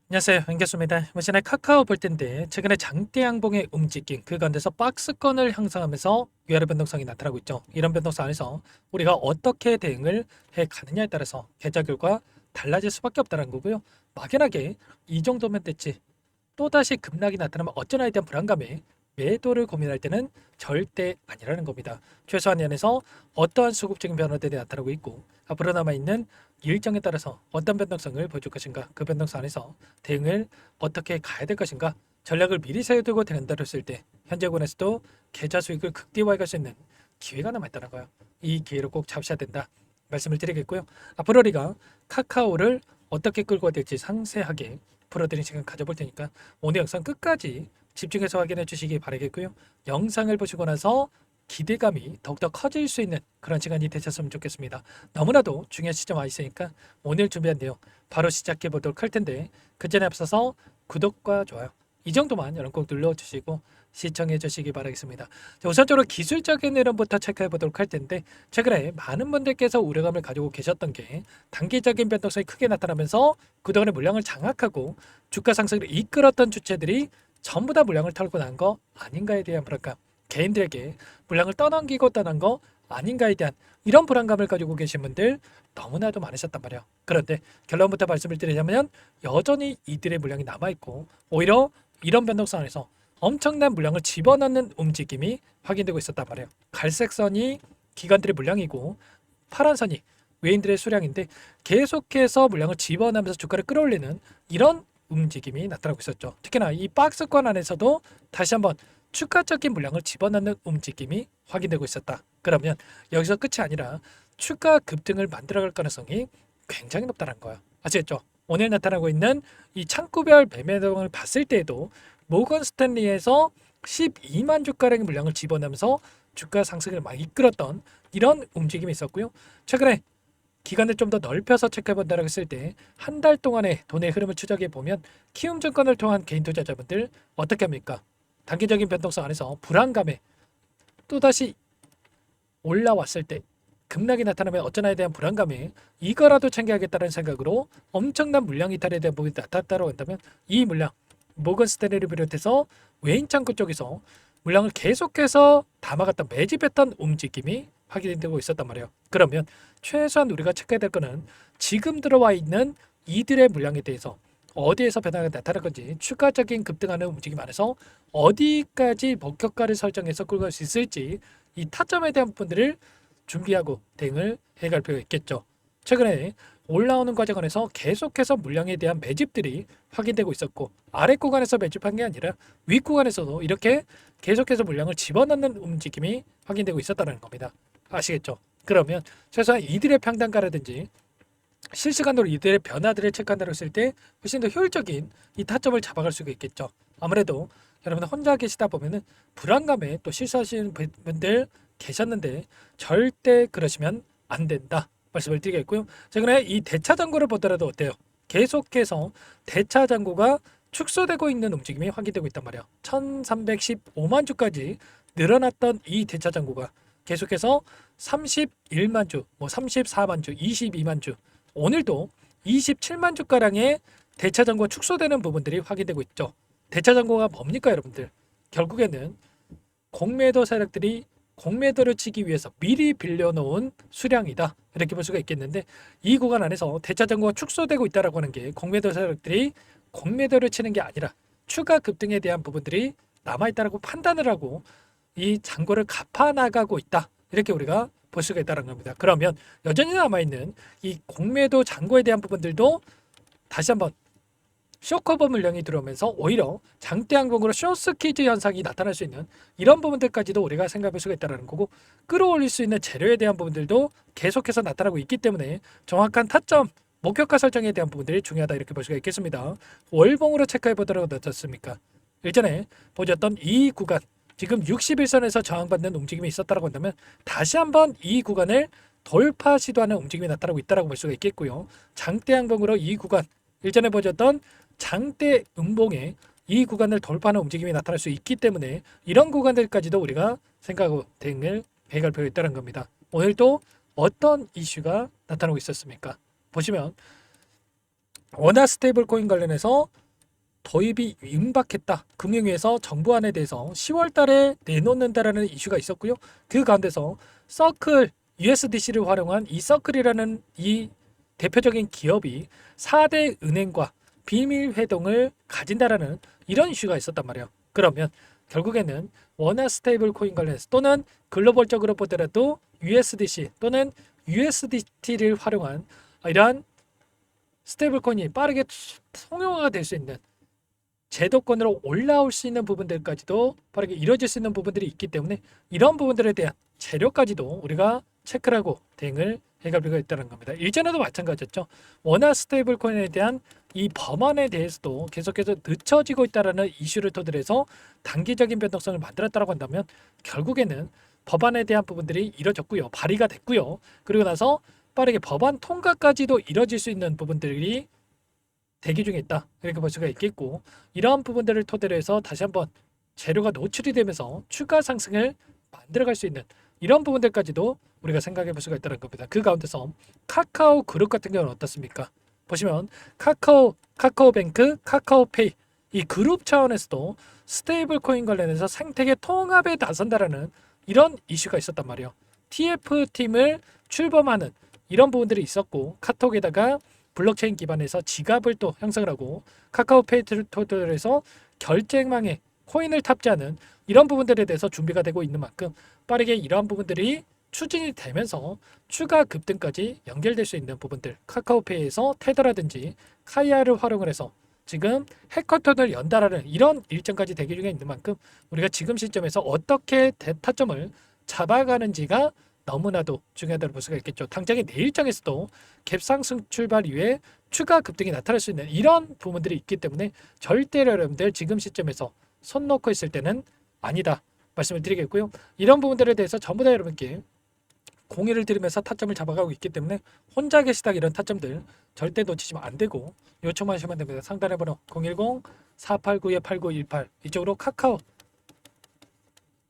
안녕하세요. 안겼습니다. 이번에 카카오 볼 텐데 최근에 장대 양봉의 움직임 그 가운데서 박스권을 형성하면서 위아래 변동성이 나타나고 있죠. 이런 변동성 안에서 우리가 어떻게 대응을 해 가느냐에 따라서 계좌 결과 달라질 수밖에 없다는 거고요. 막연하게 이 정도면 됐지 또다시 급락이 나타나면 어쩌나에 대한 불안감에 매도를 고민할 때는 절대 아니라는 겁니다. 최소한 연에서 어떠한 수급적인 변화들이 나타나고 있고 앞으로 남아있는 일정에 따라서 어떤 변동성을 보여줄 것인가, 그 변동성 안에서 대응을 어떻게 가야 될 것인가, 전략을 미리 세워두고 대응한다고 했을 때 현재권에서도 계좌 수익을 극대화할 수 있는 기회가 남아있다는 거예요. 이 기회를 꼭 잡으셔야 된다 말씀을 드리겠고요. 앞으로 우리가 카카오를 어떻게 끌고 가야 될지 상세하게 풀어드린 시간 가져볼 테니까 오늘 영상 끝까지 집중해서 확인해 주시기 바라겠고요. 영상을 보시고 나서 기대감이 더욱더 커질 수 있는 그런 시간이 되셨으면 좋겠습니다. 너무나도 중요한 시점 와 있으니까 오늘 준비한 내용 바로 시작해 보도록 할 텐데 그 전에 앞서서 구독과 좋아요 이 정도만 여러분 꼭 눌러주시고 시청해 주시기 바라겠습니다. 자, 우선적으로 기술적인 내용부터 체크해 보도록 할 텐데 최근에 많은 분들께서 우려감을 가지고 계셨던 게 단기적인 변동성이 크게 나타나면서 그동안의 물량을 장악하고 주가 상승을 이끌었던 주체들이 전부 다 물량을 털고 난 거 아닌가에 대한 불안감, 개인들에게 물량을 떠넘기고 떠난 거 아닌가에 대한 이런 불안감을 가지고 계신 분들 너무나도 많으셨단 말이에요. 그런데 결론부터 말씀을 드리자면 여전히 이들의 물량이 남아있고 오히려 이런 변동성 안에서 엄청난 물량을 집어넣는 움직임이 확인되고 있었단 말이에요. 갈색 선이 기관들의 물량이고 파란 선이 외인들의 수량인데 계속해서 물량을 집어넣으면서 주가를 끌어올리는 이런 움직임이 나타나고 있었죠. 특히나 이 박스권 안에서도 다시 한번 추가적인 물량을 집어넣는 움직임이 확인되고 있었다. 그러면 여기서 끝이 아니라 추가 급등을 만들어갈 가능성이 굉장히 높다는 거야. 아시겠죠? 오늘 나타나고 있는 이 창구별 매매동을 봤을 때에도 모건 스탠리에서 12만 주가량의 물량을 집어넣으면서 주가 상승을 막 이끌었던 이런 움직임이 있었고요. 최근에 기간을 좀 더 넓혀서 체크해본다고 했을 때 한 달 동안의 돈의 흐름을 추적해 보면 키움증권을 통한 개인 투자자분들 어떻게 합니까? 단기적인 변동성 안에서 불안감에 또다시 올라왔을 때 급락이 나타나면 어쩌나에 대한 불안감에 이거라도 챙겨야겠다는 생각으로 엄청난 물량 이탈에 대한 부분이 나타났다고 한다면 이 물량 모건 스탠리를 비롯해서 외인 창구 쪽에서 물량을 계속해서 담아갔던 매집했던 움직임이 확인되고 있었단 말이에요. 그러면 최소한 우리가 체크해야 될 거는 지금 들어와 있는 이들의 물량에 대해서 어디에서 변화가 나타날 건지 추가적인 급등하는 움직임 안에서 어디까지 목표가를 설정해서 끌고 갈 수 있을지 이 타점에 대한 부분들을 준비하고 대응을 해갈 필요가 있겠죠. 최근에 올라오는 과정 안에서 계속해서 물량에 대한 매집들이 확인되고 있었고 아래 구간에서 매집한 게 아니라 윗 구간에서도 이렇게 계속해서 물량을 집어넣는 움직임이 확인되고 있었다는 겁니다. 아시겠죠? 그러면 최소한 이들의 평단가라든지 실시간으로 이들의 변화들을 체크한다고 했을 때 훨씬 더 효율적인 이 타점을 잡아갈 수가 있겠죠. 아무래도 여러분 혼자 계시다 보면은 불안감에 또 실수하시는 분들 계셨는데 절대 그러시면 안 된다 말씀을 드리겠고요. 최근에 이 대차 잔고를 보더라도 어때요? 계속해서 대차 잔고가 축소되고 있는 움직임이 확인되고 있단 말이에요. 1315만 주까지 늘어났던 이 대차 잔고가 계속해서 31만 주, 뭐 34만 주, 22만 주 오늘도 27만 주가량의 대차 잔고가 축소되는 부분들이 확인되고 있죠. 대차 잔고가 뭡니까 여러분들? 결국에는 공매도 세력들이 공매도를 치기 위해서 미리 빌려놓은 수량이다 이렇게 볼 수가 있겠는데 이 구간 안에서 대차 잔고가 축소되고 있다라고 하는 게 공매도 세력들이 공매도를 치는 게 아니라 추가 급등에 대한 부분들이 남아있다라고 판단을 하고 이 잔고를 갚아 나가고 있다 이렇게 우리가 볼 수가 있다는 겁니다. 그러면 여전히 남아있는 이 공매도 잔고에 대한 부분들도 다시 한번 쇼커버 물량이 들어오면서 오히려 장대 항공으로 쇼스키즈 현상이 나타날 수 있는 이런 부분들까지도 우리가 생각할 수가 있다는 거고 끌어올릴 수 있는 재료에 대한 부분들도 계속해서 나타나고 있기 때문에 정확한 타점 목표가 설정에 대한 부분들이 중요하다 이렇게 볼 수가 있겠습니다. 월봉으로 체크해 보도록 어떻습니까? 일전에 보셨던 이 구간 지금 61선에서 저항받는 움직임이 있었다고 한다면 다시 한번 이 구간을 돌파 시도하는 움직임이 나타나고 있다고 볼 수가 있겠고요. 장대 항공으로 이 구간 일전에 보셨던 장대 음봉에 이 구간을 돌파하는 움직임이 나타날 수 있기 때문에 이런 구간들까지도 우리가 생각하고 대응을 해갈 필요가 있다는 겁니다. 오늘 또 어떤 이슈가 나타나고 있었습니까? 보시면 원화 스테이블 코인 관련해서 도입이 임박했다. 금융위에서 정부안에 대해서 10월 달에 내놓는다라는 이슈가 있었고요. 그 가운데서 서클 USDC를 활용한 이 서클이라는 이 대표적인 기업이 4대 은행과 비밀 회동을 가진다라는 이런 이슈가 있었단 말이에요. 그러면 결국에는 원화 스테이블 코인 관련해서 또는 글로벌적으로 보더라도 USDC 또는 USDT를 활용한 이러한 스테이블 코인이 빠르게 통용화가 될 수 있는 제도권으로 올라올 수 있는 부분들까지도 빠르게 이루어질 수 있는 부분들이 있기 때문에 이런 부분들에 대한 재료까지도 우리가 체크를 하고 대응을 해갈 필요가 있다는 겁니다. 일전에도 마찬가지였죠. 원화 스테이블 코인에 대한 이 법안에 대해서도 계속해서 늦춰지고 있다는 이슈를 토대로 해서 단기적인 변동성을 만들었다고 한다면 결국에는 법안에 대한 부분들이 이루어졌고요. 발의가 됐고요. 그리고 나서 빠르게 법안 통과까지도 이루어질 수 있는 부분들이 대기 중에 있다. 이렇게 볼 수가 있겠고 이러한 부분들을 토대로 해서 다시 한번 재료가 노출이 되면서 추가 상승을 만들어갈 수 있는 이런 부분들까지도 우리가 생각해 볼 수가 있다는 겁니다. 그 가운데서 카카오 그룹 같은 경우는 어떻습니까? 보시면 카카오뱅크, 카카오페이 이 그룹 차원에서도 스테이블 코인 관련해서 생태계 통합에 나선다라는 이런 이슈가 있었단 말이에요. TF팀을 출범하는 이런 부분들이 있었고 카톡에다가 블록체인 기반에서 지갑을 또 형성을 하고 카카오페이를 토대로 해서 결제망에 코인을 탑재하는 이런 부분들에 대해서 준비가 되고 있는 만큼 빠르게 이러한 부분들이 추진이 되면서 추가 급등까지 연결될 수 있는 부분들 카카오페이에서 테더라든지 카이아를 활용을 해서 지금 해커톤을 연달아는 이런 일정까지 대기 중에 있는 만큼 우리가 지금 시점에서 어떻게 타점을 잡아가는지가 너무나도 중요하다고 볼 수가 있겠죠. 당장의 내일장에서도 갭상승 출발 이후에 추가 급등이 나타날 수 있는 이런 부분들이 있기 때문에 절대로 여러분들 지금 시점에서 손 놓고 있을 때는 아니다 말씀을 드리겠고요. 이런 부분들에 대해서 전부 다 여러분께 공유를 드리면서 타점을 잡아가고 있기 때문에 혼자 계시다 이런 타점들 절대 놓치시면 안 되고 요청만 하시면 됩니다. 상단의 번호 010-489-8918 이쪽으로 카카오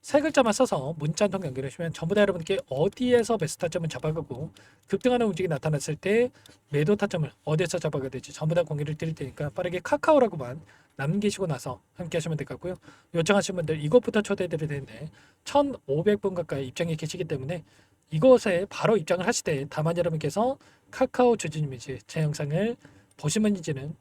세 글자만 써서 문자 한 통 연결해 주시면 전부 다 여러분께 어디에서 베스트 타점을 잡아가고 급등하는 움직임이 나타났을 때 매도 타점을 어디에서 잡아가야 될지 전부 다 공유를 드릴 테니까 빠르게 카카오라고만 남기시고 나서 함께 하시면 될 것 같고요. 요청하신 분들 이것부터 초대해 드릴 텐데 1,500분 가까이 입장이 계시기 때문에 이곳에 바로 입장을 하실 때 다만 여러분께서 카카오 주주님인지 제 영상을 보신 분인지는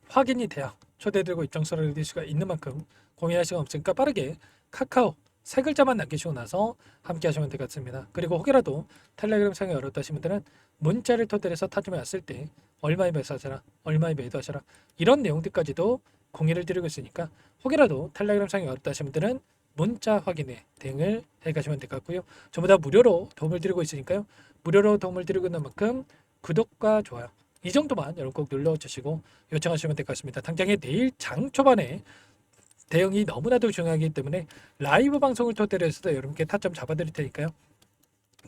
확인이 돼야 초대드리고 입장서를 드릴 수가 있는 만큼 고민할 시간 없으니까 빠르게 카카오 세 글자만 남기시고 나서 함께 하시면 될 것 같습니다. 그리고 혹여라도 텔레그램 창이 어렵다 하신 분들은 문자를 토대로 해서 타점이 왔을 때 얼마에 매수하셔라 얼마에 매도하셔라 이런 내용들까지도 공유를 드리고 있으니까 혹여라도 텔레그램 창이 어렵다 하신 분들은 문자 확인에 대응을 해가시면 될 것 같고요. 전부 다 무료로 도움을 드리고 있으니까요. 무료로 도움을 드리고 있는 만큼 구독과 좋아요 이 정도만 여러분 꼭 눌러주시고 요청하시면 될 것 같습니다. 당장에 내일 장 초반에 대응이 너무나도 중요하기 때문에 라이브 방송을 토대로 해서도 여러분께 타점 잡아드릴 테니까요.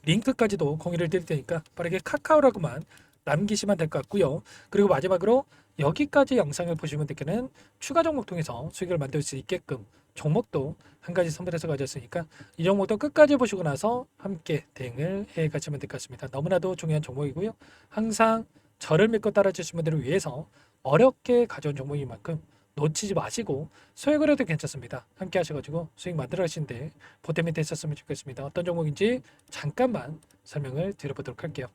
링크까지도 공유를 드릴 테니까 빠르게 카카오라고만 남기시면 될 것 같고요. 그리고 마지막으로 여기까지 영상을 보신 분들께는 추가 종목 통해서 수익을 만들 수 있게끔 종목도 한 가지 선별해서 가졌으니까 이 종목도 끝까지 보시고 나서 함께 대응을 해 가시면 될 것 같습니다. 너무나도 중요한 종목이고요. 항상 저를 믿고 따라주신 분들을 위해서 어렵게 가져온 종목인 만큼 놓치지 마시고 소액을 해도 괜찮습니다. 함께 하셔가지고 수익 만들어 가시는데 보탬이 되셨으면 좋겠습니다. 어떤 종목인지 잠깐만 설명을 드려보도록 할게요.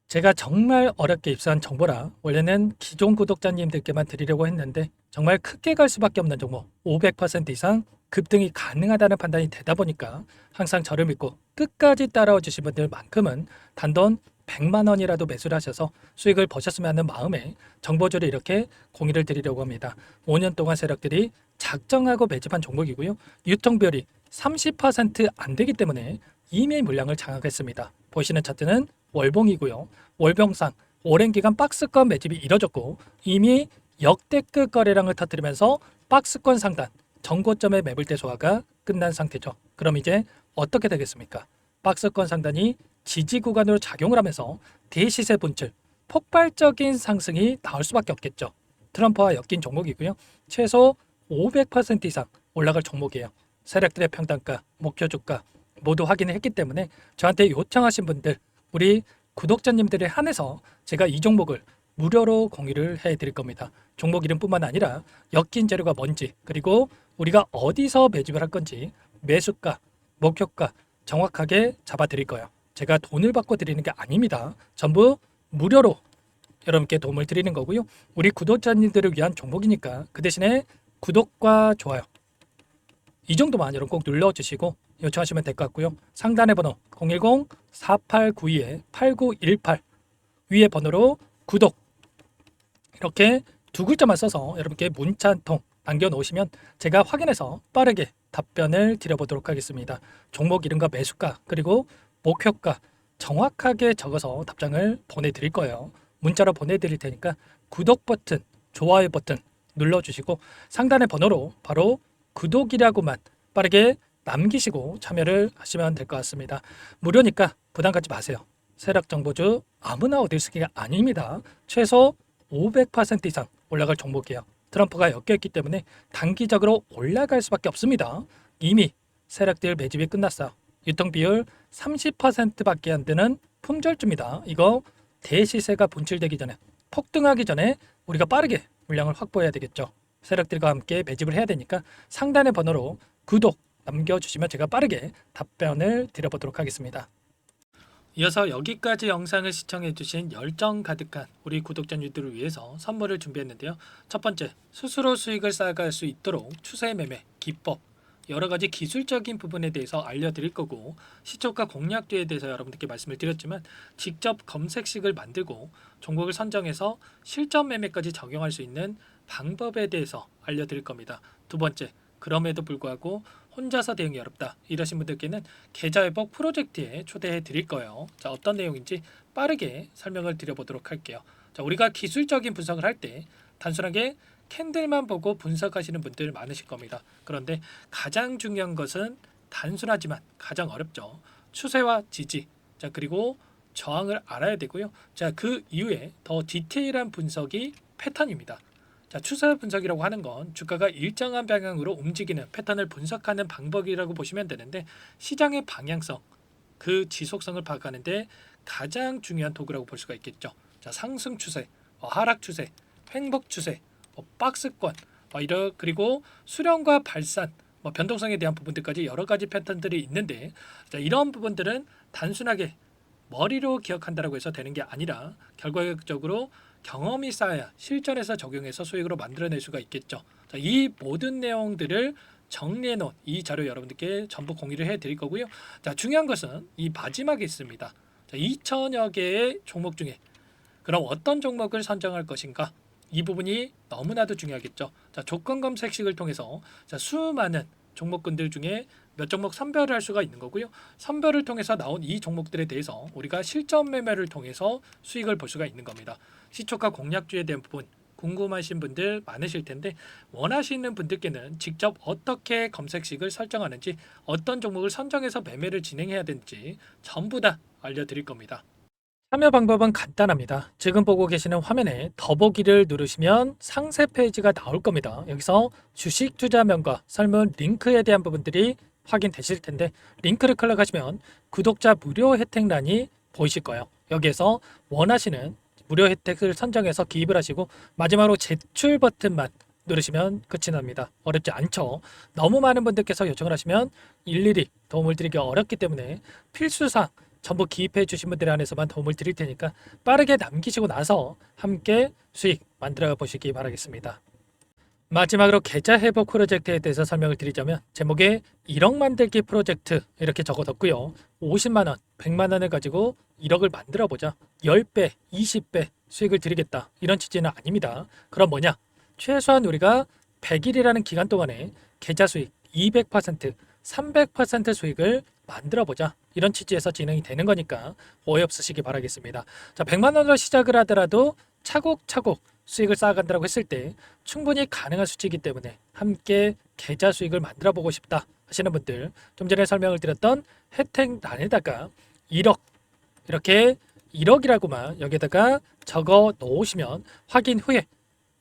제가 정말 어렵게 입수한 정보라 원래는 기존 구독자님들께만 드리려고 했는데 정말 크게 갈 수밖에 없는 종목 500% 이상 급등이 가능하다는 판단이 되다 보니까 항상 저를 믿고 끝까지 따라와 주신 분들만큼은 단돈 100만 원이라도 매수를 하셔서 수익을 보셨으면 하는 마음에 정보주를 이렇게 공유를 드리려고 합니다. 5년 동안 세력들이 작정하고 매집한 종목이고요. 유통비율이 30%안 되기 때문에 이미 물량을 장악했습니다. 보시는 차트는 월봉이고요. 월봉상 오랜 기간 박스권 매집이 이뤄졌고 이미 역대급 거래량을 터뜨리면서 박스권 상단 정고점의 매물대 소화가 끝난 상태죠. 그럼 이제 어떻게 되겠습니까? 박스권 상단이 지지 구간으로 작용을 하면서 대시세 분출, 폭발적인 상승이 나올 수밖에 없겠죠. 트럼프와 엮인 종목이고요. 최소 500% 이상 올라갈 종목이에요. 세력들의 평단가, 목표 주가 모두 확인을 했기 때문에 저한테 요청하신 분들, 우리 구독자님들에 한해서 제가 이 종목을 무료로 공유를 해드릴 겁니다. 종목 이름뿐만 아니라 엮인 재료가 뭔지, 그리고 우리가 어디서 매집을 할 건지 매수가, 목표가 정확하게 잡아드릴 거예요. 제가 돈을 받고 드리는 게 아닙니다. 전부 무료로 여러분께 도움을 드리는 거고요. 우리 구독자님들을 위한 종목이니까 그 대신에 구독과 좋아요 이 정도만 여러분 꼭 눌러주시고 요청하시면 될 것 같고요. 상단의 번호 010-4892-8918 위에 번호로 구독 이렇게 두 글자만 써서 여러분께 문자 한 통 남겨놓으시면 제가 확인해서 빠르게 답변을 드려보도록 하겠습니다. 종목 이름과 매수가 그리고 목표가 정확하게 적어서 답장을 보내드릴 거예요. 문자로 보내드릴 테니까 구독 버튼, 좋아요 버튼 눌러주시고 상단의 번호로 바로 구독이라고만 빠르게 남기시고 참여를 하시면 될 것 같습니다. 무료니까 부담 갖지 마세요. 세력정보주 아무나 얻을 수 있는 게 아닙니다. 최소 500% 이상 올라갈 종목이에요. 트럼프가 엮여있기 때문에 단기적으로 올라갈 수밖에 없습니다. 이미 세력들 매집이 끝났어요. 유통비율 30%밖에 안 되는 품절주입니다. 이거 대시세가 분출되기 전에 폭등하기 전에 우리가 빠르게 물량을 확보해야 되겠죠. 세력들과 함께 매집을 해야 되니까 상단의 번호로 구독 남겨주시면 제가 빠르게 답변을 드려보도록 하겠습니다. 이어서 여기까지 영상을 시청해주신 열정 가득한 우리 구독자님들을 위해서 선물을 준비했는데요. 첫 번째, 스스로 수익을 쌓아갈 수 있도록 추세 매매 기법 여러 가지 기술적인 부분에 대해서 알려드릴 거고 시초가 공략주에 대해서 여러분들께 말씀을 드렸지만 직접 검색식을 만들고 종목을 선정해서 실전 매매까지 적용할 수 있는 방법에 대해서 알려드릴 겁니다. 두 번째, 그럼에도 불구하고 혼자서 대응이 어렵다 이러신 분들께는 계좌회복 프로젝트에 초대해 드릴 거예요. 자, 어떤 내용인지 빠르게 설명을 드려보도록 할게요. 자, 우리가 기술적인 분석을 할 때 단순하게 캔들만 보고 분석하시는 분들 많으실 겁니다. 그런데 가장 중요한 것은 단순하지만 가장 어렵죠. 추세와 지지, 자 그리고 저항을 알아야 되고요. 자, 그 이후에 더 디테일한 분석이 패턴입니다. 자, 추세 분석이라고 하는 건 주가가 일정한 방향으로 움직이는 패턴을 분석하는 방법이라고 보시면 되는데 시장의 방향성, 그 지속성을 파악하는데 가장 중요한 도구라고 볼 수가 있겠죠. 자, 상승 추세, 하락 추세, 횡복 추세, 박스권, 그리고 수렴과 발산, 변동성에 대한 부분들까지 여러 가지 패턴들이 있는데 자, 이런 부분들은 단순하게 머리로 기억한다라고 해서 되는 게 아니라 결과적으로 경험이 쌓아야 실전에서 적용해서 수익으로 만들어낼 수가 있겠죠. 자, 이 모든 내용들을 정리해 놓은 이 자료 여러분들께 전부 공유를 해 드릴 거고요. 자, 중요한 것은 이 마지막에 있습니다. 자, 2천여 개의 종목 중에 그럼 어떤 종목을 선정할 것인가? 이 부분이 너무나도 중요하겠죠. 자, 조건 검색식을 통해서 자, 수많은 종목군들 중에 몇 종목 선별을 할 수가 있는 거고요. 선별을 통해서 나온 이 종목들에 대해서 우리가 실전 매매를 통해서 수익을 볼 수가 있는 겁니다. 시초가 공략주에 대한 부분 궁금하신 분들 많으실 텐데 원하시는 분들께는 직접 어떻게 검색식을 설정하는지 어떤 종목을 선정해서 매매를 진행해야 되는지 전부 다 알려드릴 겁니다. 참여 방법은 간단합니다. 지금 보고 계시는 화면에 더보기를 누르시면 상세 페이지가 나올 겁니다. 여기서 주식 투자명과 설문 링크에 대한 부분들이 확인되실 텐데 링크를 클릭하시면 구독자 무료 혜택란이 보이실 거예요. 여기에서 원하시는 무료 혜택을 선정해서 기입을 하시고 마지막으로 제출 버튼만 누르시면 끝이 납니다. 어렵지 않죠? 너무 많은 분들께서 요청을 하시면 일일이 도움을 드리기 어렵기 때문에 필수사항 전부 기입해 주신 분들 안에서만 도움을 드릴 테니까 빠르게 남기시고 나서 함께 수익 만들어 보시기 바라겠습니다. 마지막으로 계좌 회복 프로젝트에 대해서 설명을 드리자면 제목에 1억 만들기 프로젝트 이렇게 적어뒀고요. 50만 원, 100만 원을 가지고 1억을 만들어 보자. 10배, 20배 수익을 드리겠다. 이런 취지는 아닙니다. 그럼 뭐냐? 최소한 우리가 100일이라는 기간 동안에 계좌 수익 200%, 300% 수익을 만들어 보자. 이런 취지에서 진행이 되는 거니까 오해 없으시기 바라겠습니다. 자, 100만 원으로 시작을 하더라도 차곡차곡 수익을 쌓아간다고 했을 때 충분히 가능한 수치이기 때문에 함께 계좌 수익을 만들어 보고 싶다 하시는 분들 좀 전에 설명을 드렸던 혜택란에다가 1억 이렇게 1억이라고만 여기다가 적어 놓으시면 확인 후에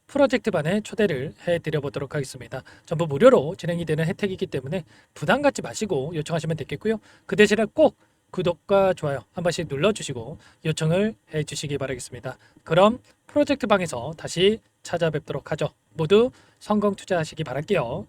프로젝트 반에 초대를 해드려 보도록 하겠습니다. 전부 무료로 진행이 되는 혜택이기 때문에 부담 갖지 마시고 요청하시면 되겠고요. 그 대신에 꼭 구독과 좋아요 한 번씩 눌러주시고 요청을 해주시기 바라겠습니다. 그럼 프로젝트 방에서 다시 찾아뵙도록 하죠. 모두 성공 투자하시기 바랄게요.